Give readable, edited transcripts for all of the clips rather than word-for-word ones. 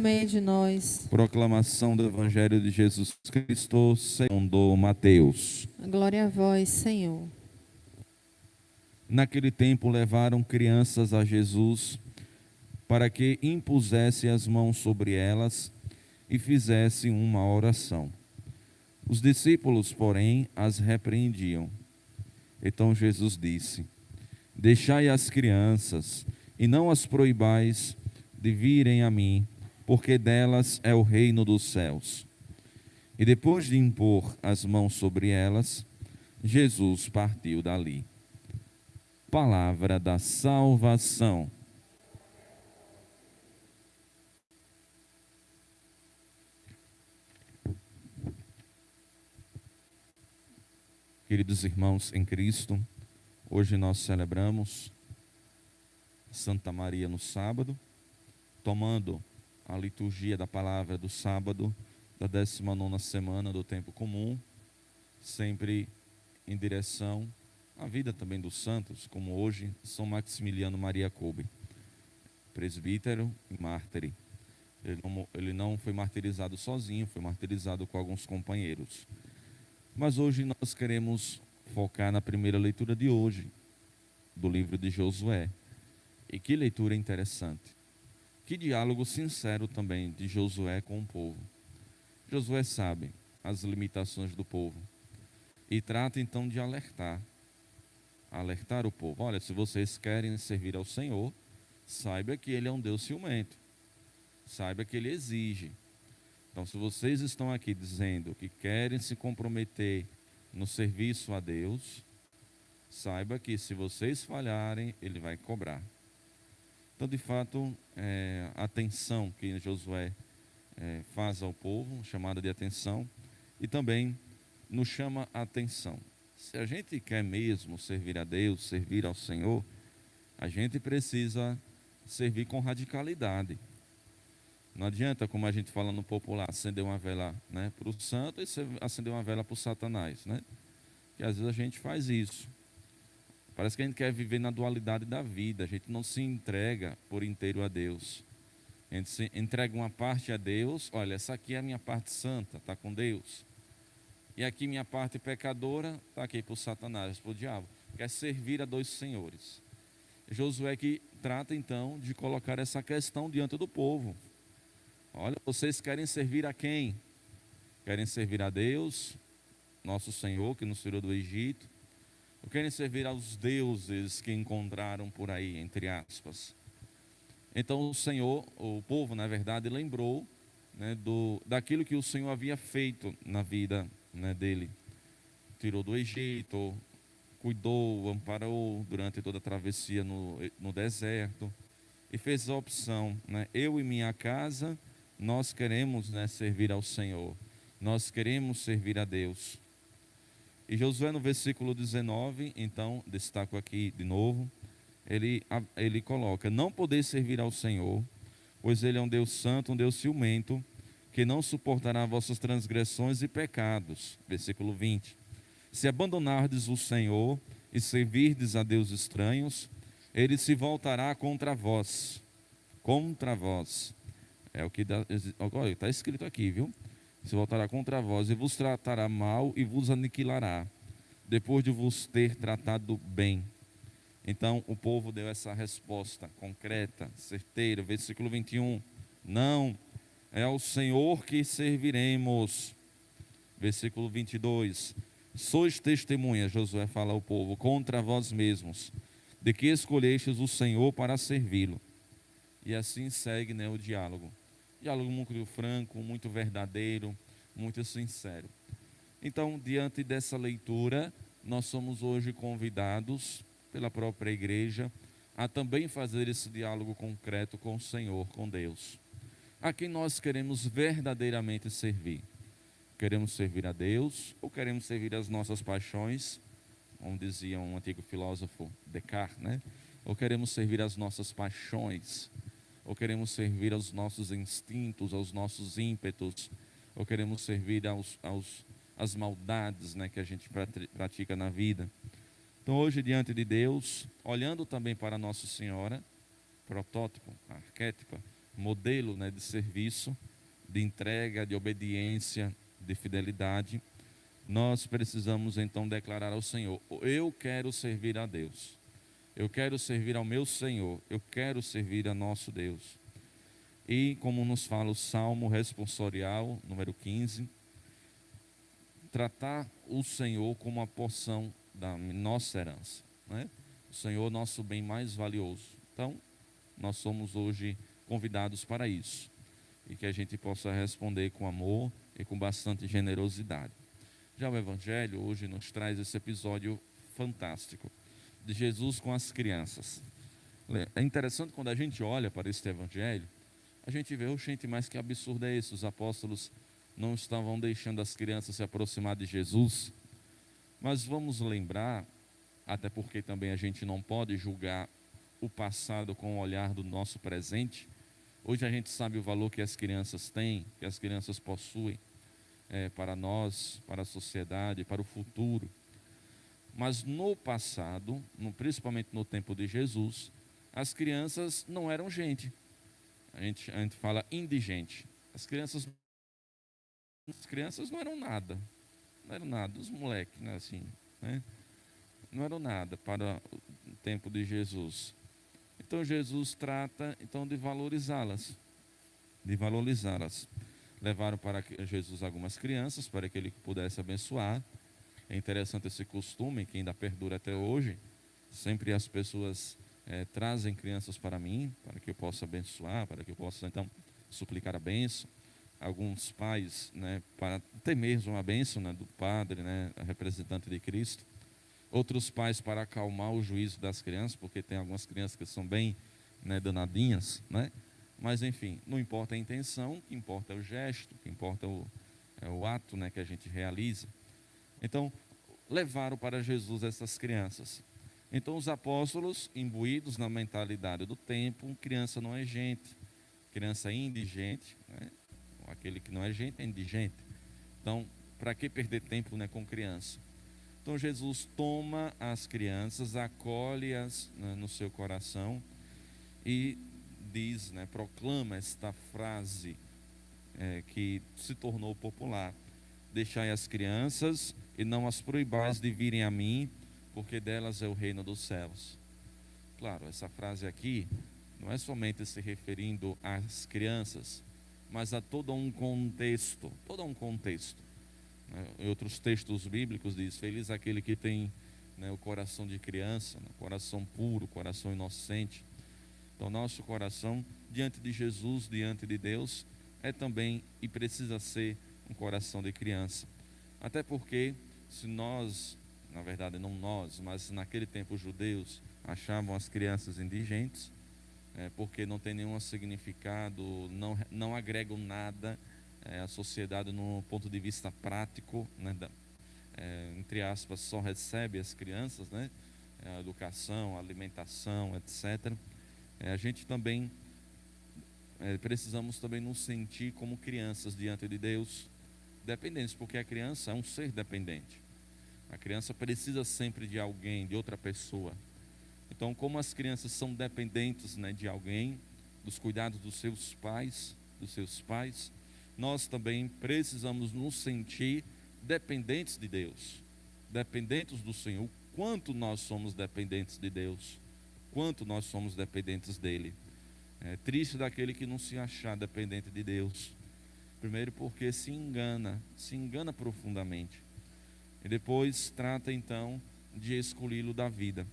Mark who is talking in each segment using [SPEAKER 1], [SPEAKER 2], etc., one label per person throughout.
[SPEAKER 1] meio de nós.
[SPEAKER 2] Proclamação do Evangelho de Jesus Cristo segundo Mateus.
[SPEAKER 1] Glória a vós, Senhor.
[SPEAKER 2] Naquele tempo levaram crianças a Jesus para que impusesse as mãos sobre elas e fizesse uma oração. Os discípulos, porém, as repreendiam. Então Jesus disse: Deixai as crianças e não as proibais de virem a mim, porque delas é o reino dos céus. E depois de impor as mãos sobre elas, Jesus partiu dali. Palavra da salvação. Queridos irmãos em Cristo, hoje nós celebramos Santa Maria no sábado, tomando a liturgia da palavra do sábado, da 19ª semana do tempo comum, sempre em direção à vida também dos santos, como hoje São Maximiliano Maria Kolbe, presbítero e mártir. Ele não foi martirizado sozinho, foi martirizado com alguns companheiros. Mas hoje nós queremos focar na primeira leitura de hoje, do livro de Josué. E que leitura interessante. Que diálogo sincero também de Josué com o povo. Josué sabe as limitações do povo e trata então de alertar o povo. Olha, se vocês querem servir ao Senhor, saiba que Ele é um Deus ciumento, saiba que Ele exige. Então, se vocês estão aqui dizendo que querem se comprometer no serviço a Deus, saiba que se vocês falharem, Ele vai cobrar. Então, de fato, a atenção que Josué faz ao povo, chamada de atenção, e também nos chama a atenção. Se a gente quer mesmo servir a Deus, servir ao Senhor, a gente precisa servir com radicalidade. Não adianta, como a gente fala no popular, acender uma vela, né, para o santo e acender uma vela para o Satanás, né? Que às vezes a gente faz isso. Parece que a gente quer viver na dualidade da vida, a gente não se entrega por inteiro a Deus. A gente se entrega uma parte a Deus, olha, essa aqui é a minha parte santa, está com Deus. E aqui minha parte pecadora, está aqui para o Satanás, para o diabo. Quer servir a dois senhores. Josué que trata então de colocar essa questão diante do povo. Olha, vocês querem servir a quem? Querem servir a Deus, nosso Senhor, que nos tirou do Egito, ou querem servir aos deuses que encontraram por aí, entre aspas? Então o Senhor, o povo, na verdade, lembrou, né, daquilo que o Senhor havia feito na vida, né, dele. Tirou do Egito, cuidou, amparou durante toda a travessia no deserto, e fez a opção, né, eu e minha casa, nós queremos, né, servir ao Senhor, nós queremos servir a Deus. E Josué no versículo 19, então, destaco aqui de novo, ele coloca: não podeis servir ao Senhor, pois Ele é um Deus santo, um Deus ciumento, que não suportará vossas transgressões e pecados. Versículo 20. Se abandonardes o Senhor e servirdes a deuses estranhos, Ele se voltará contra vós. Contra vós. É o que está escrito aqui, viu? Se voltará contra vós e vos tratará mal e vos aniquilará, depois de vos ter tratado bem. Então o povo deu essa resposta concreta, certeira. Versículo 21. Não, é ao Senhor que serviremos. Versículo 22. Sois testemunhas, Josué fala ao povo, contra vós mesmos, de que escolhestes o Senhor para servi-lo. E assim segue, né, o diálogo. Diálogo muito franco, muito verdadeiro, muito sincero. Então, diante dessa leitura, nós somos hoje convidados pela própria igreja a também fazer esse diálogo concreto com o Senhor, com Deus. A quem nós queremos verdadeiramente servir? Queremos servir a Deus ou queremos servir as nossas paixões? Como dizia um antigo filósofo, Descartes, né? Ou queremos servir as nossas paixões? Ou queremos servir aos nossos instintos, aos nossos ímpetos? Ou queremos servir às maldades, né, que a gente pratica na vida? Então hoje, diante de Deus, olhando também para Nossa Senhora, protótipo, arquétipa, modelo, né, de serviço, de entrega, de obediência, de fidelidade, nós precisamos então declarar ao Senhor: eu quero servir a Deus, eu quero servir ao meu Senhor, eu quero servir a nosso Deus. E como nos fala o Salmo responsorial, número 15, tratar o Senhor como a porção da nossa herança, né? O Senhor, nosso bem mais valioso. Então, nós somos hoje convidados para isso, e que a gente possa responder com amor e com bastante generosidade. Já o Evangelho hoje nos traz esse episódio fantástico de Jesus com as crianças. É interessante quando a gente olha para este Evangelho, a gente vê, gente, mas que absurdo é esse? Os apóstolos não estavam deixando as crianças se aproximar de Jesus. Mas vamos lembrar, até porque também a gente não pode julgar o passado com o olhar do nosso presente. Hoje a gente sabe o valor que as crianças têm, que as crianças possuem, para nós, para a sociedade, para o futuro. Mas no passado, principalmente no tempo de Jesus, as crianças não eram gente. A gente fala indigente. As crianças não eram nada. Não eram nada. Os moleques, né, assim, né? Não eram nada para o tempo de Jesus. Então Jesus trata então de valorizá-las. De valorizá-las. Levaram para Jesus algumas crianças para que ele pudesse abençoar. É interessante esse costume que ainda perdura até hoje. Sempre as pessoas trazem crianças para mim, para que eu possa abençoar, para que eu possa então suplicar a bênção. Alguns pais, né, para ter mesmo a bênção, né, do padre, né, representante de Cristo. Outros pais para acalmar o juízo das crianças, porque tem algumas crianças que são bem, né, danadinhas, né? Mas enfim, não importa a intenção, o que importa é o gesto, o que importa é o ato, né, que a gente realiza. Então, levaram para Jesus essas crianças. Então, os apóstolos, imbuídos na mentalidade do tempo, criança não é gente, criança é indigente, né? Aquele que não é gente é indigente. Então, para que perder tempo, né, com criança? Então, Jesus toma as crianças, acolhe-as, né, no seu coração e diz, né, proclama esta frase que se tornou popular: deixai as crianças e não as proibais de virem a mim, porque delas é o reino dos céus. Claro, essa frase aqui não é somente se referindo às crianças, mas a todo um contexto, Em outros textos bíblicos diz: feliz aquele que tem, né, o coração de criança, né, coração puro, coração inocente. Então, nosso coração diante de Jesus, diante de Deus, é também e precisa ser um coração de criança. Até porque, se nós, na verdade não nós, mas naquele tempo os judeus achavam as crianças indigentes, porque não tem nenhum significado, não agregam nada à sociedade no ponto de vista prático, né, entre aspas, só recebe as crianças, né, a educação, a alimentação, etc. A gente também precisamos também nos sentir como crianças diante de Deus, dependentes, porque a criança é um ser dependente. A criança precisa sempre de alguém, de outra pessoa. Então, como as crianças são dependentes, né, de alguém, dos cuidados dos seus pais, nós também precisamos nos sentir dependentes de Deus, dependentes do Senhor. O quanto nós somos dependentes de Deus, quanto nós somos dependentes dele. É triste daquele que não se achar dependente de Deus. Primeiro porque se engana profundamente. E depois trata então de excluí-lo da vida.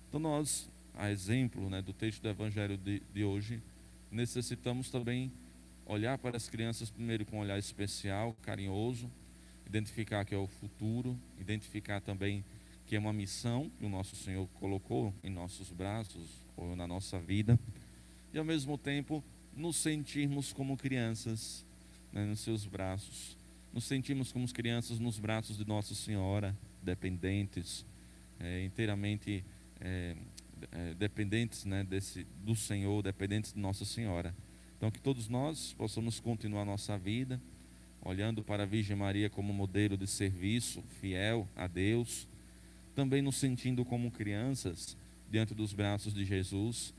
[SPEAKER 2] Então nós, a exemplo, né, do texto do Evangelho de hoje, necessitamos também olhar para as crianças primeiro com um olhar especial, carinhoso, identificar que é o futuro, identificar também que é uma missão que o nosso Senhor colocou em nossos braços ou na nossa vida, e ao mesmo tempo nos sentirmos como crianças, né, nos seus braços, nos sentimos como crianças nos braços de Nossa Senhora, dependentes, inteiramente dependentes, né, do Senhor, dependentes de Nossa Senhora. Então, que todos nós possamos continuar a nossa vida olhando para a Virgem Maria como modelo de serviço fiel a Deus, também nos sentindo como crianças diante dos braços de Jesus,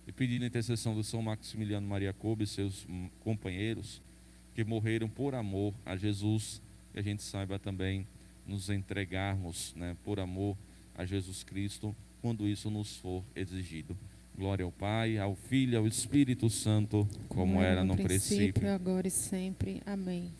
[SPEAKER 2] e pedindo a intercessão do São Maximiliano Maria Kolbe e seus companheiros que morreram por amor a Jesus, que a gente saiba também nos entregarmos, né, por amor a Jesus Cristo, quando isso nos for exigido. Glória ao Pai, ao Filho e ao Espírito Santo, como era no princípio,
[SPEAKER 1] agora e sempre. Amém.